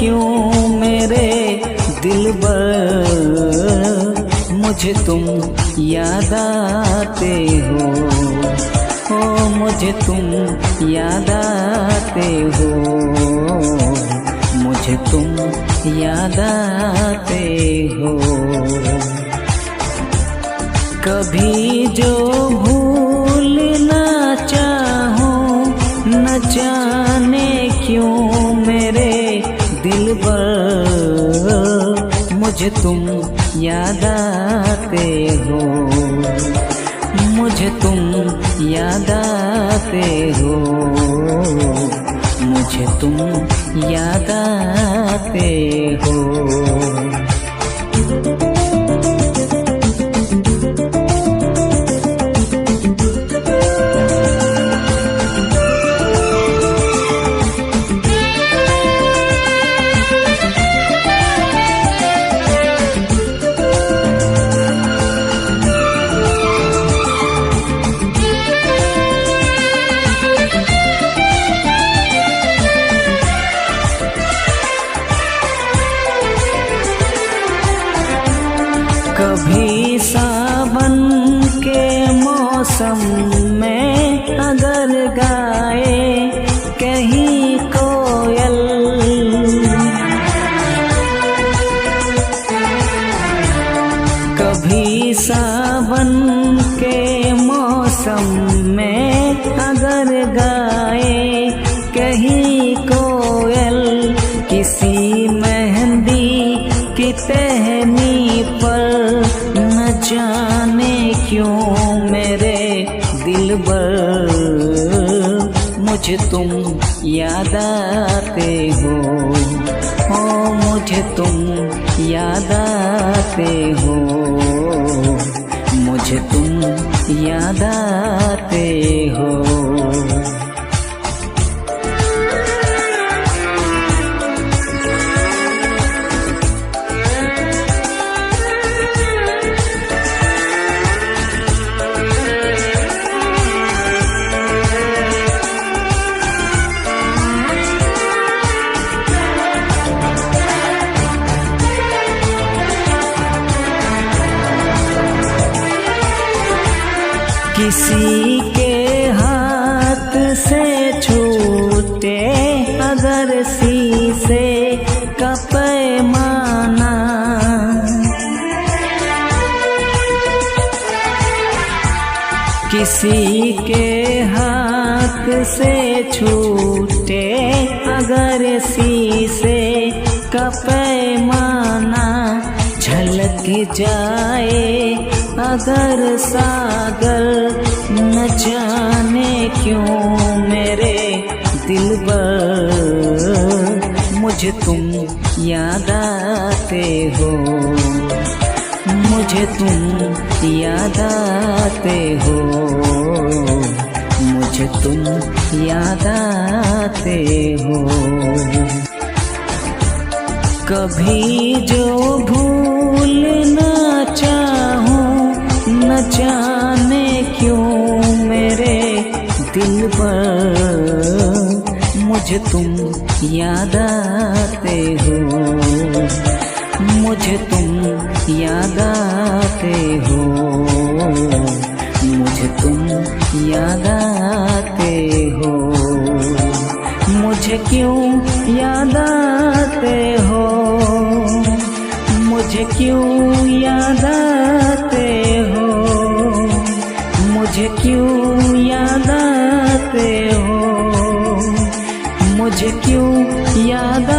क्यों मेरे दिलबर, मुझे तुम याद आते हो। ओ मुझे तुम याद आते हो, मुझे तुम याद आते हो। कभी जो भूल ना चाहूं, न जाने क्यों मेरे दिलबर, मुझे तुम याद आते हो, मुझे तुम याद आते हो, मुझे तुम याद आते हो। कभी सावन के मौसम में अगर गाए कहीं कोयल, कभी सावन के मौसम में अगर गाए कहीं कोयल, किसी मेहंदी की टहनी पर न जाने क्यों मेरे दिलबर, मुझे तुम याद आते हो। ओ मुझे तुम याद आते हो, मुझे तुम याद आते हो। किसी के हाथ से छूटे अगर शीशे का पैमाना, किसी के हाथ से छूटे अगर शीशे का पैमाना, झलक जाए अगर सागर, न जाने क्यों मेरे दिलबर, मुझे तुम याद आते हो, मुझे तुम याद आते हो, मुझे तुम याद आते हो। कभी जो भूल ना चाहूं, न जाने क्यों मेरे दिलबर, मुझे तुम याद आते हो, मुझे तुम याद आते हो, मुझे तुम याद आते हो। मुझे क्यों याद आते हो, मुझे क्यों याद आते हो, मुझे क्यों याद आते हो, मुझे क्यों याद